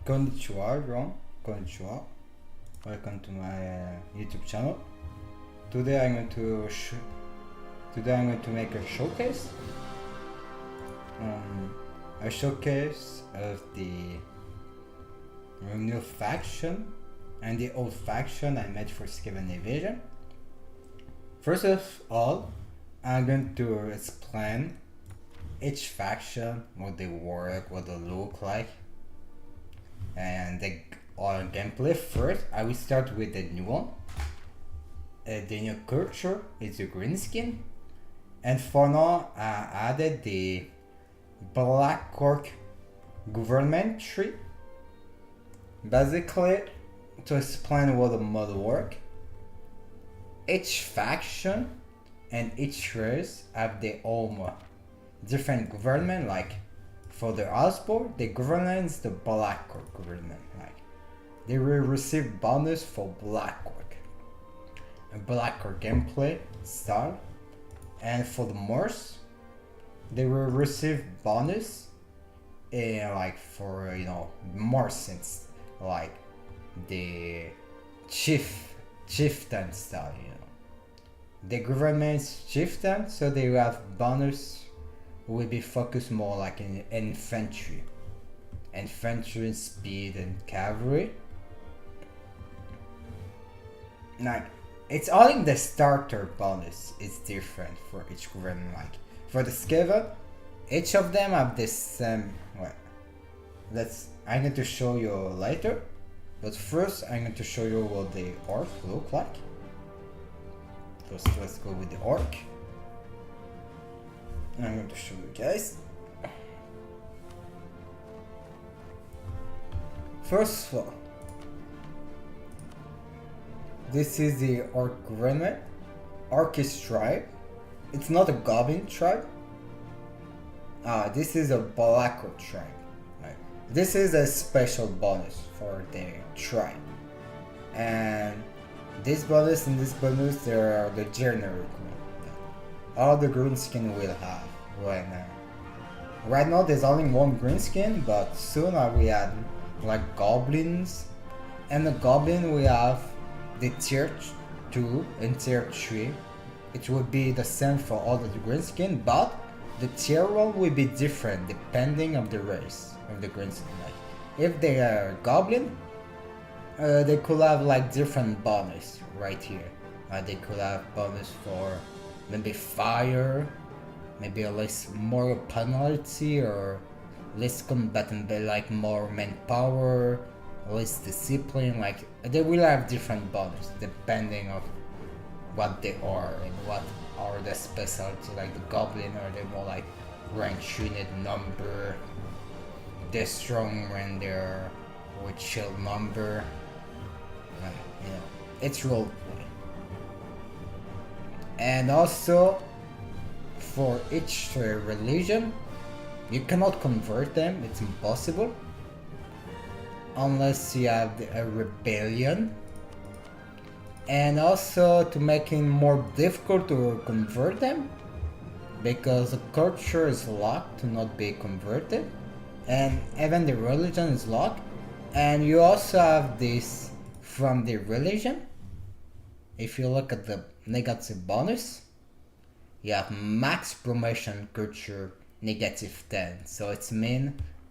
Konnichiwa everyone, konnichiwa. Welcome to my YouTube channel. Today I'm going to make a showcase. A showcase of the new faction and the old faction I made for Skaven Invasion. First of all, I'm going to explain each faction, what they work, what they look like, and the gameplay. First, I will start with the new one. The new culture is the green skin, and for now I added the Black Orc government tree. Basically, to explain what the mod work, each faction and each race have their own different government. Like for the Osborne, the government is the Black Orc government. Like they will receive bonus for Black Orc, a Black Orc gameplay style, and for the Morse, they will receive bonus like for more sense, like the chieftain style. The government is chieftain, so they will have bonus. Will be focused more like in infantry, speed, and cavalry. Like it's only the starter bonus is different for each government. Like for the Skaven, each of them have the same. I'm going to show you later, but first I'm going to show you what the orc look like. First, let's go with the orc. I'm going to show you guys. First of all, this is the orc government. Orc is tribe. It's not a goblin tribe. This is a Black Orc tribe. Right. This is a special bonus for the tribe, and this bonus and this bonus, they are the generic one. All the green skin will have right now. Right now there's only one green skin, but soon we add like goblins, and the goblin we have the tier 2 and tier 3. It will be the same for all the green skin, but the tier 1 will be different depending on the race of the green skin. Like if they are goblin, they could have like different bonus right here. They could have bonus for maybe fire, maybe a less more penalty or less combatant, but like more manpower, less discipline. Like they will have different bonus depending on what they are and what are the specialty. Like the goblin, are they more like range unit number, they're strong when they're with shield number. It's roleplay. And also for each religion, you cannot convert them, it's impossible unless you have a rebellion. And also to make it more difficult to convert them, because the culture is locked to not be converted, and even the religion is locked. And you also have this from the religion. If you look at the negative bonus, you have max promotion culture -10. So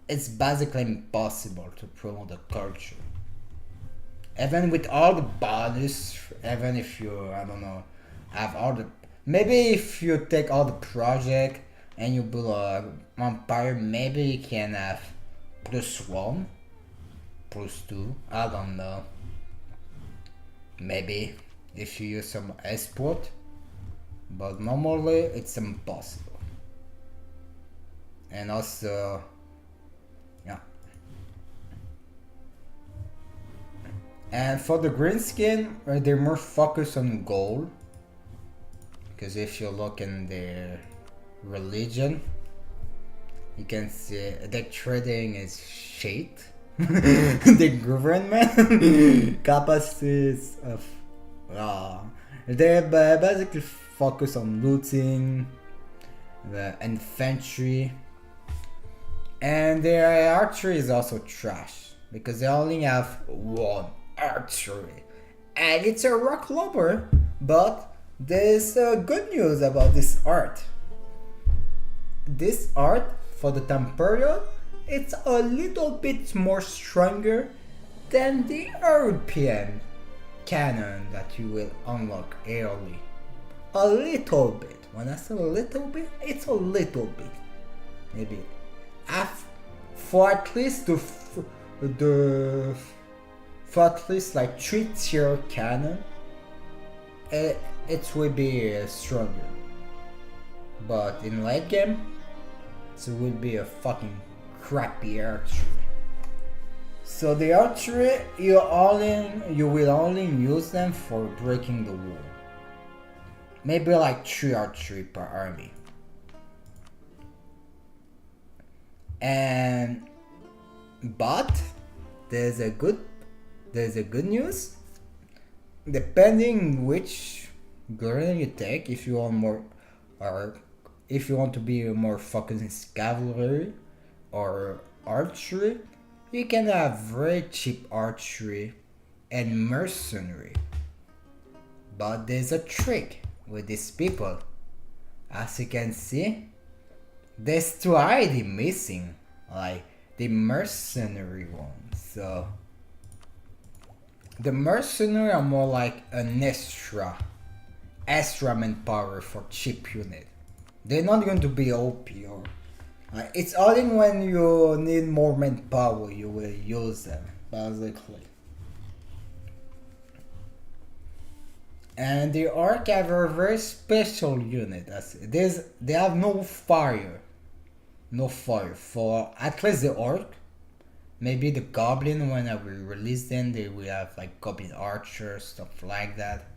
it's basically impossible to promote the culture. Even with all the bonus, even if you, have all the, maybe if you take all the project and you build a empire, maybe you can have +1, +2, I don't know. Maybe if you use some export, but normally it's impossible. And also, and for the green skin, they're more focused on gold, because if you look in the religion, you can see the trading is shit. The government capacities of they basically focus on looting, the infantry, and their archery is also trash. because they only have one archery, and it's a rock lover. But there's good news about this art. This art for the time period, it's a little bit more stronger than the European canon that you will unlock early. A little bit. When I say a little bit, it's a little bit. Maybe for at least for at least like 3-tier canon, it will be stronger. But in late game, it will be a fucking crappy archery. So the archery, you will only use them for breaking the wall. Maybe like 3 archery per army. But there's a good news. Depending which guerrilla you take, if you want to be more focused in cavalry or archery, you can have very cheap archery and mercenary. But there's a trick with these people. As you can see, there's 2 ID missing, like the mercenary one. So the mercenary are more like an extra manpower for cheap unit. They're not going to be OP or it's only when you need more manpower you will use them, basically. And the orc have a very special unit. They have no fire for at least the orc. Maybe the goblin, when I will release them, they will have like goblin archers, stuff like that.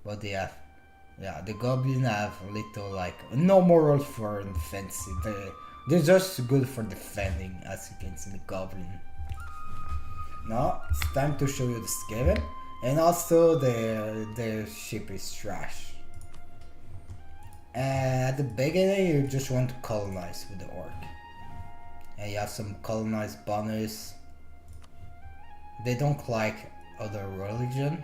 But they have, the goblin have a little like no moral for offensive. They're just good for defending, as you can see the goblin. Now it's time to show you the Skaven, and also their ship is trash. And at the beginning you just want to colonize with the orc. And you have some colonize bonus. They don't like other religion.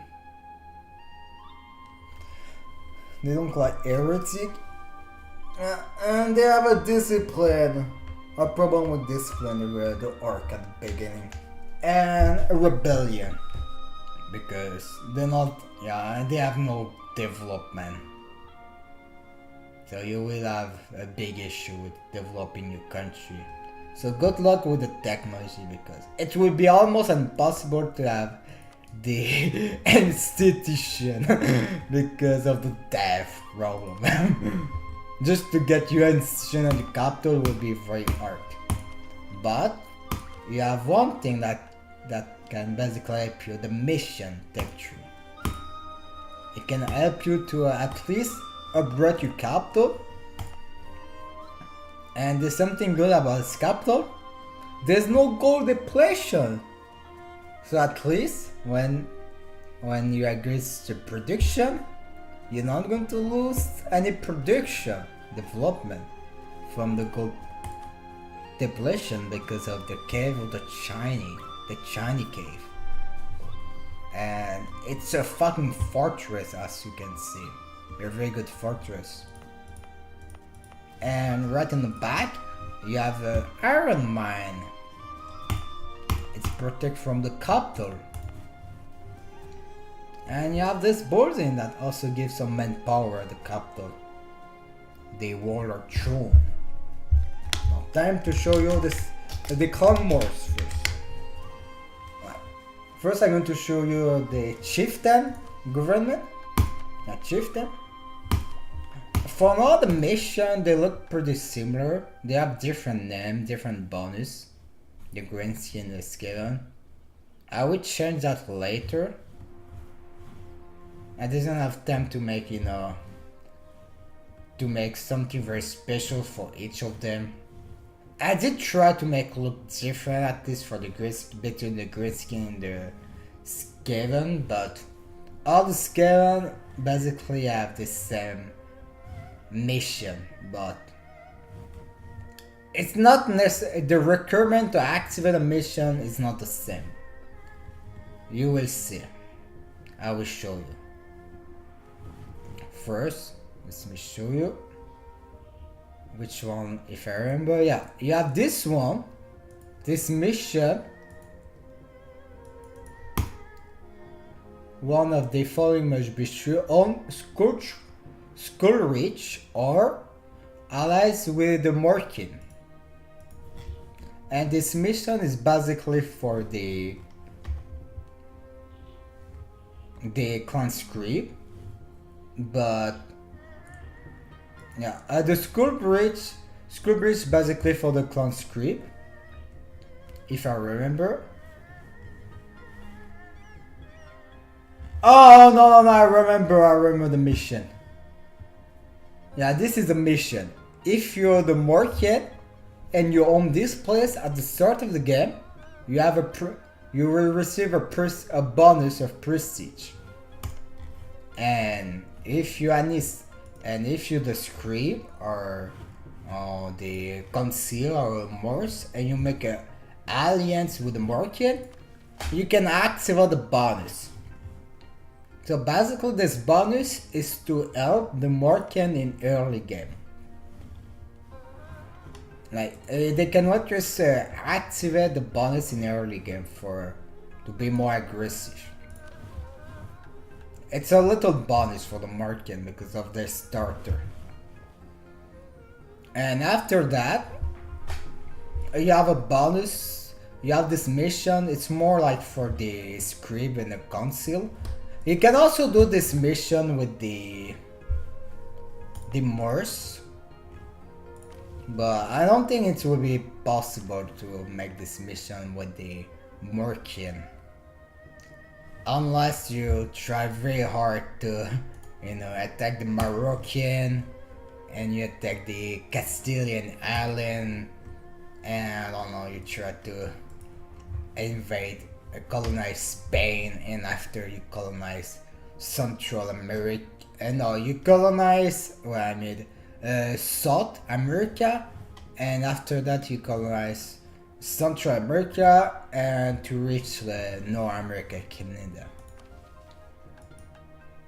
They don't like heretic. And they have a discipline. A problem with discipline with the orc at the beginning. And a rebellion. Because they're not, they have no development. So you will have a big issue with developing your country. So good luck with the technology, because it will be almost impossible to have the institution because of the death problem. Just to get your institution in the capital will be very hard. But you have one thing that can basically help you, the mission tech tree. It can help you to at least upgrade your capital. And there's something good about this capital. There's no gold depletion. So at least when you increase the production, you're not going to lose any production development from the gold depletion because of the cave of the shiny cave. And it's a fucking fortress, as you can see. A very good fortress. And right in the back, you have an iron mine. It's protected from the capital. And you have this building that also gives some manpower at the capital. The Warlord Throne. Now time to show you the clan wars first. First I'm going to show you the chieftain government. Chieftain. For all the mission, they look pretty similar. They have different name, different bonus. The green skin and the Skaven. I will change that later. I didn't have time to make, to make something very special for each of them. I did try to make look different, at least for the between the green skin and the Skaven, but all the Skaven basically have the same mission, but It's not necessary. The requirement to activate a mission is not the same. You will see. I will show you. First, let me show you which one, if I remember. Yeah, you have this one, this mission. One of the following must be true on Skull Reach or allies with the Morkin. And this mission is basically for the clan script, but yeah, the Skull Bridge basically for the clan script, if I remember. Oh no, I remember the mission. Yeah, this is the mission. If you're the Morkin and you own this place at the start of the game, you have you will receive a bonus of prestige. And if you the script or the conceal or Morse and you make an alliance with the Morkin, you can activate the bonus. So basically this bonus is to help the Morkin in early game. Like they can let us activate the bonus in early game to be more aggressive. It's a little bonus for the Morkin because of their starter. And after that, you have a bonus. You have this mission. It's more like for the script and the conceal. You can also do this mission with the Morse, but I don't think it will be possible to make this mission with the Morkin. Unless you try very hard to, attack the Moroccan and you attack the Castilian island, and I don't know, you try to invade, colonize Spain, and after you colonize Central America, you colonize, South America, and after that you colonize Central America and to reach the North America, Canada.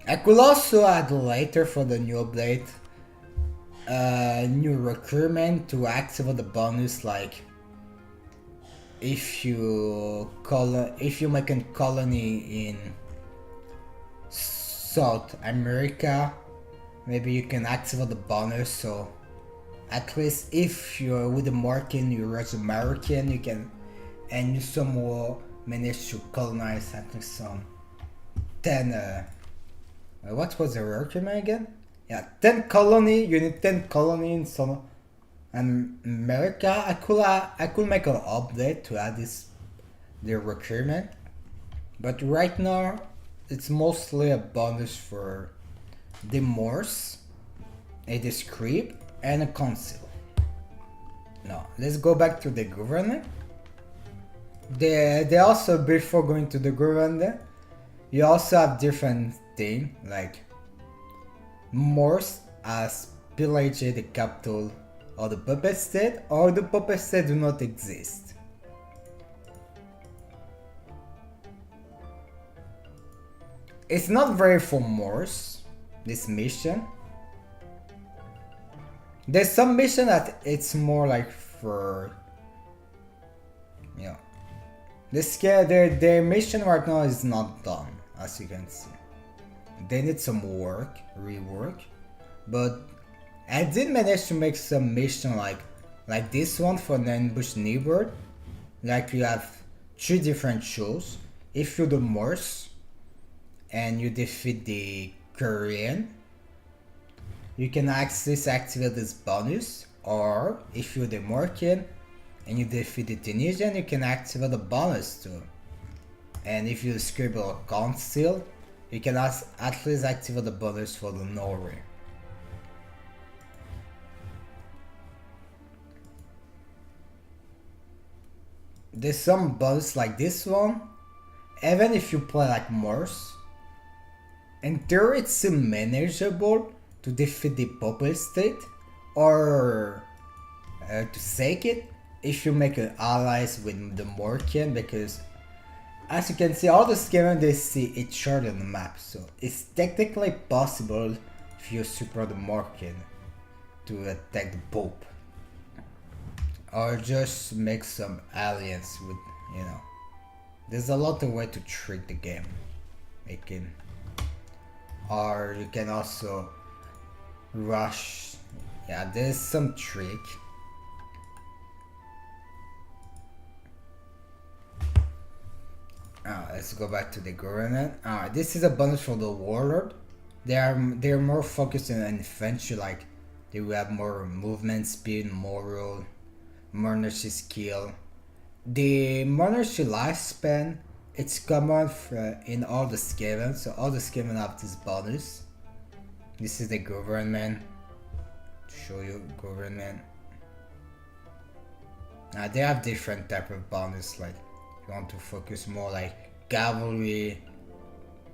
I could also add later for the new update new requirement to activate the bonus, like if you make a colony in South America, maybe you can activate the bonus, so at least if you're with the Morkin, you're as American, you can, and you somehow manage to colonize at least some 10, what was the requirement again? Yeah, 10 colony, you need 10 colony in some America. I could make an update to add the requirement, but right now it's mostly a bonus for the Morse, a script, and a conceal. Now let's go back to the governor. They also, before going to the governor, you also have different things, like Morse as pillage the capital or the puppet state, or the puppet state do not exist. It's not very for Morse, this mission. There's some mission that it's more like for, their mission right now is not done, as you can see. They need some rework, but I did manage to make some mission like this one for the ambush neighbor. Like you have 3 different shows. If you do Morse and you defeat the Korean, you can activate this bonus, or if you're the Moroccan and you defeat the Tunisian, you can activate the bonus too. And if you scribble a conceal, you can at least activate the bonus for the Norway. There's some bonus like this one, even if you play like Morse. In theory, it's still manageable to defeat the puppet state, or to sake it if you make allies with the Morkian, because as you can see, all the Skaven they see each other on the map, so it's technically possible if you support the Morkian to attack the Pope. Or just make some alliance with, you know. There's a lot of way to trick the game. Or you can also rush. Yeah, there's some trick. Let's go back to the government. This is a bonus for the warlord. They're more focused on infantry, like they will have more movement speed, moral, monarchy skill. The monarchy lifespan, it's common in all the Skaven, so all the Skaven have this bonus. This is the government. To show you government. They have different type of bonus, like you want to focus more like cavalry.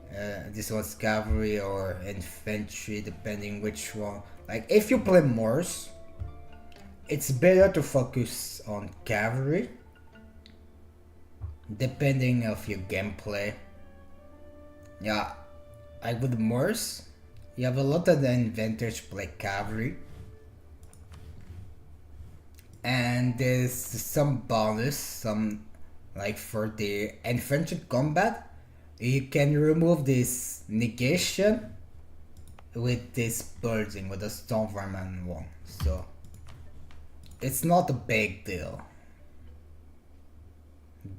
This one's cavalry or infantry, depending which one. Like if you play Morse, it's better to focus on cavalry, depending of your gameplay. Yeah, like with Morse, you have a lot of the advantage to play cavalry. And there's some bonus, some like for the infantry combat, you can remove this negation with this building, with the Stormverman one. So it's not a big deal,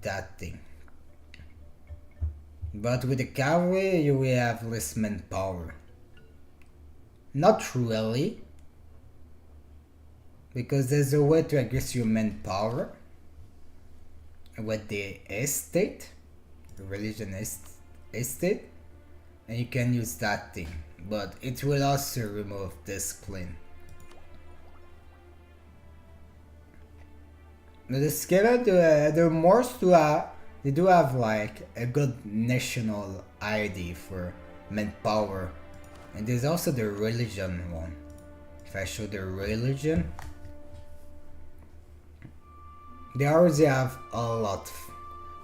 that thing. But with the cavalry you will have less manpower. Not really, because there's a way to increase your manpower with the estate, religion estate, and you can use that thing, but it will also remove discipline. The Skaven, the Morse they do have like a good national ID for manpower, and there's also the religion one. If I show the religion, they already have a lot of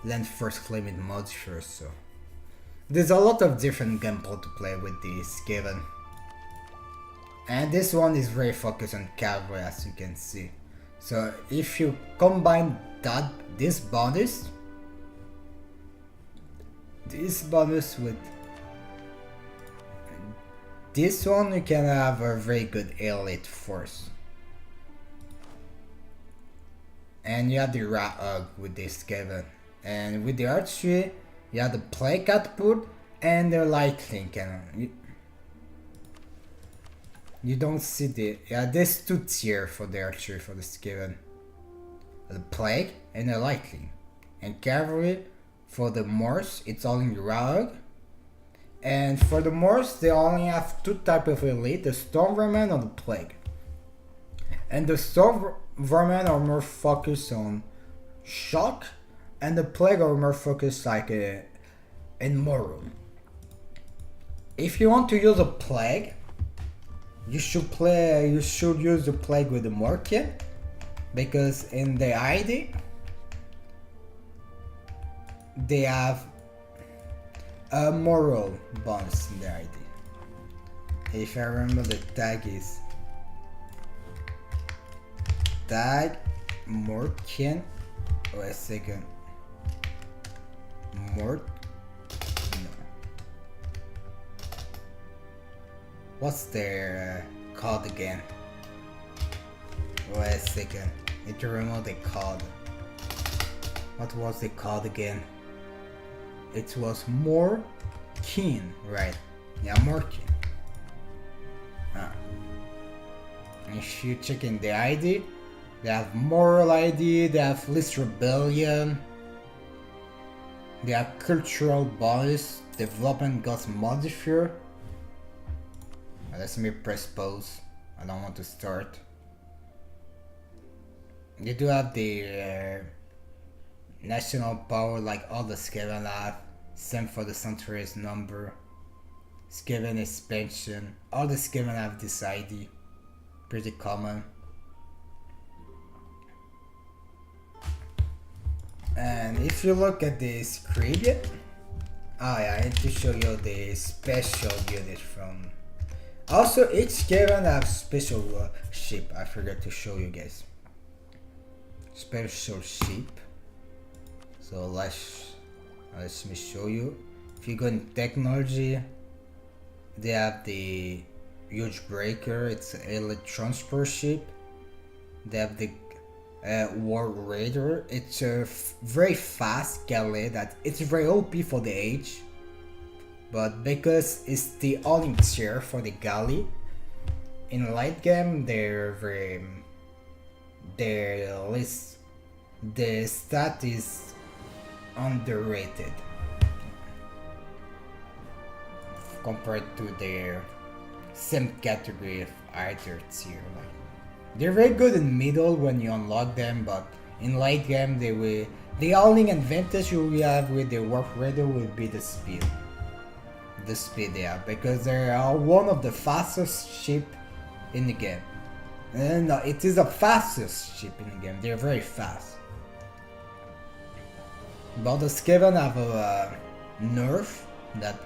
land first claiming modifiers, so there's a lot of different gameplay to play with the Skaven. And this one is very focused on cavalry, as you can see. So if you combine this bonus with this one, you can have a very good elite force. And you have the Rahug with this Skaven. And with the archery, you have the plague catapult and the lightning cannon. You don't see the... Yeah, there's two tiers for the archery for the Skaven. The plague and the lightning. And cavalry, for the Morse, it's only Rahug. And for the Morse, they only have two types of elite, the Stormverman or the plague. And the Stormverman are more focused on shock, and the plague are more focused like in moral. If you want to use a plague, you should use the plague with the Morkian, because in the ID they have a moral bonus in the ID. If I remember, the tag is tag Morkian. Wait a second. No. What's their card again? Wait a second. Need to remember the card. What was the card again? It was more keen, right? Yeah, more keen. If you check in the ID, they have moral ID, they have list rebellion, they have cultural bonus, development gods modifier. Let me press pause. I don't want to start. They do have the national power like all the Skaven have. Same for the centuries number. Skaven expansion. All the Skaven have this ID. Pretty common. And if you look at the Skaven, oh yeah, I need to show you the special unit from. Also, each Skaven have special ship. I forgot to show you guys. Special ship. So let me show you. If you go in technology, they have the huge breaker. It's an elite transport ship. They have the War Raider. It's a very fast galley that it's very OP for the age. But because it's the only tier for the galley, in late game the stat is underrated compared to their same category of either tier. They're very good in middle when you unlock them, but in late game the only advantage you will have with the Warp Raider will be the speed. The speed they have, because they are one of the fastest ship in the game. And it is the fastest ship in the game. They're very fast. But the Skaven have a nerf that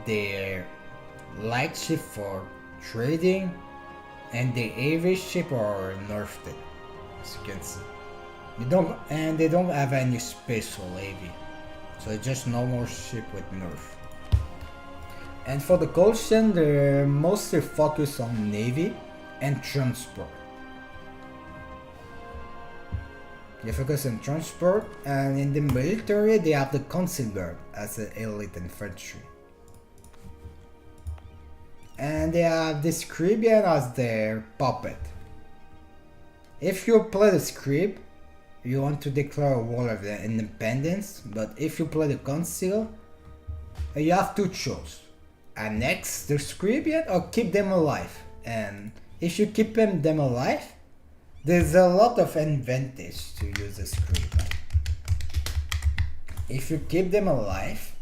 their light ship for trading and the heavy ship are nerfed, as you can see. They don't have any special heavy, so it's just normal ship with nerf. And for the Gaussian, they're mostly focused on navy and transport. They focus on transport, and in the military they have the Council Guard as an elite infantry. And they have the Scribian as their puppet. If you play the Scrib, you want to declare a war of independence, but if you play the Council, you have to choose. Annex the Scribian or keep them alive. And if you keep them alive, there's a lot of advantage to use the Scribian. If you keep them alive,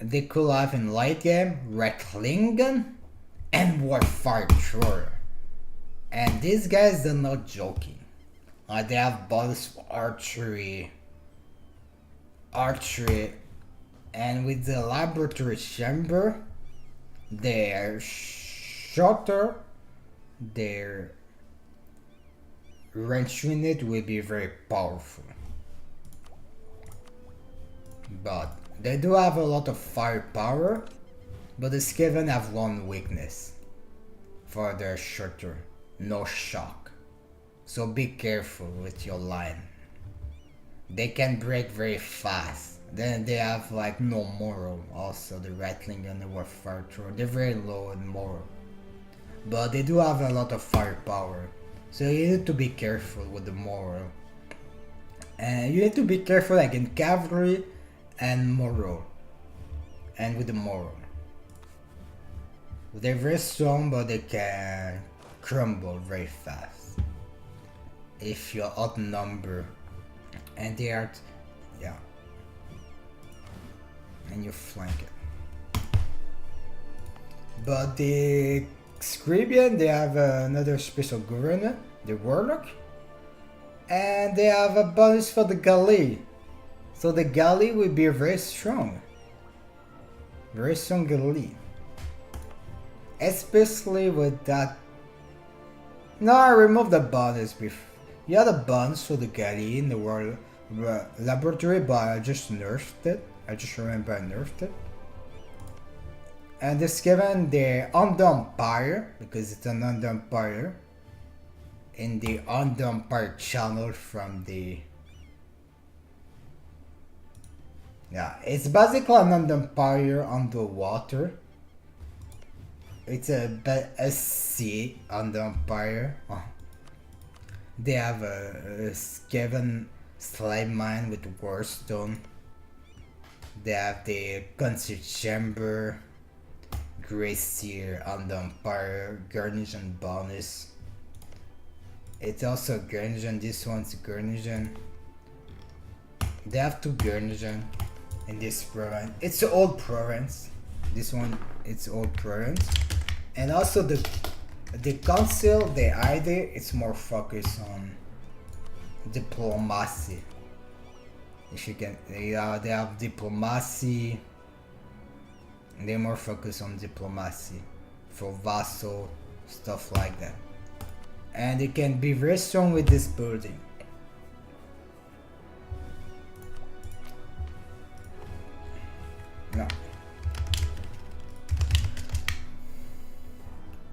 they could have in late game Recklingen and Warfire Thrower. And these guys are not joking. They have bonus for archery, and with the laboratory chamber, they're shorter. Their range unit will be very powerful. But they do have a lot of firepower, but the Skaven have one weakness. For their shorter, no shock. So be careful with your line. They can break very fast. Then they have like no moral. Also the rattling and the warfare thrower, they're very low in moral. But they do have a lot of firepower. So you need to be careful with the moral. And you need to be careful like in cavalry and moral. And with the moral. They're very strong, but they can crumble very fast if you're outnumbered. And they are, yeah. And you flank it. But the Scribian, they have another special governor, the Warlock. And they have a bonus for the Galley. So the Galley will be very strong. Very strong Galley. Especially with that. No, I removed the bonus before. You had a bonus for the Galley in the world laboratory, but I just nerfed it. I just remember I nerfed it. And this given the Under-Empire, because it's an Under-Empire, in the Under-Empire channel from the... Yeah, it's basically an Under-Empire underwater. It's a sea Under-Empire. Oh. They have a Skaven slave mine with warstone. They have the concert chamber, Gracier on the Empire, garnison bonus. It's also garnison, this one's garnison. They have two garnison in this province. It's an old province. This one, it's old province. And also the council, the idea, it's more focused diplomacy. If you can, they have diplomacy. They're more focused on diplomacy for vassal stuff like that, and it can be very strong with this building. No.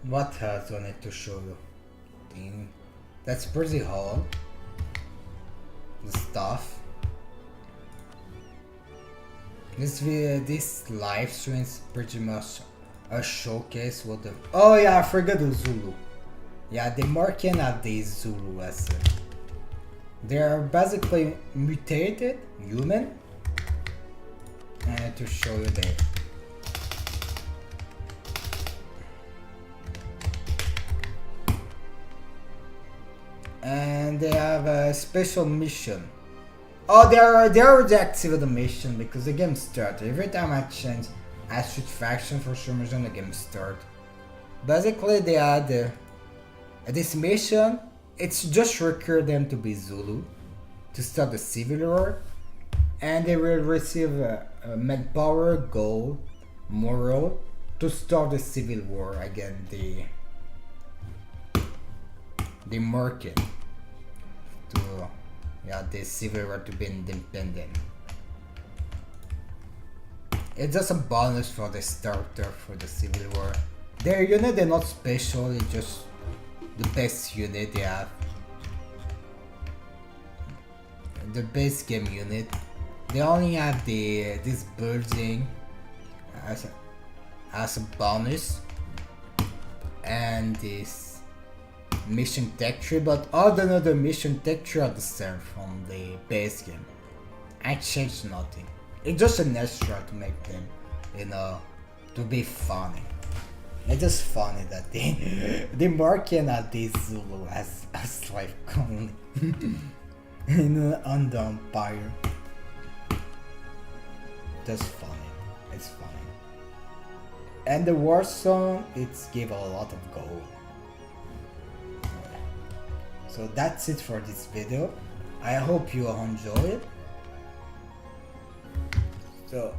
What else do I need to show you? That's pretty hard. The stuff. This live stream is pretty much a showcase what the. Oh yeah, I forgot the Zulu. Yeah, the Moroccan have the Zulu as they are basically mutated human. And to show you there. And they have a special mission. Oh, they already activated the mission because the game started. Every time I change I switch faction for some reason the game starts. Basically they had this mission. It's just require them to be Zulu to start the civil war, and they will receive manpower, gold, moral to start the civil war against the market to the civil war to be independent. It's just a bonus for the starter for the civil war. Their unit, they're not special, it's just the best unit they have. The base game unit. They only have this building as a bonus and this mission tech tree, but all the other mission tech tree are the same from the base game. I changed nothing. It's just an extra to make them, to be funny. It's just funny that the Moroccan at this Zulu as slave colony on the Empire. Just funny. It's funny. And the war song, it's give a lot of gold. So that's it for this video. I hope you enjoy it. So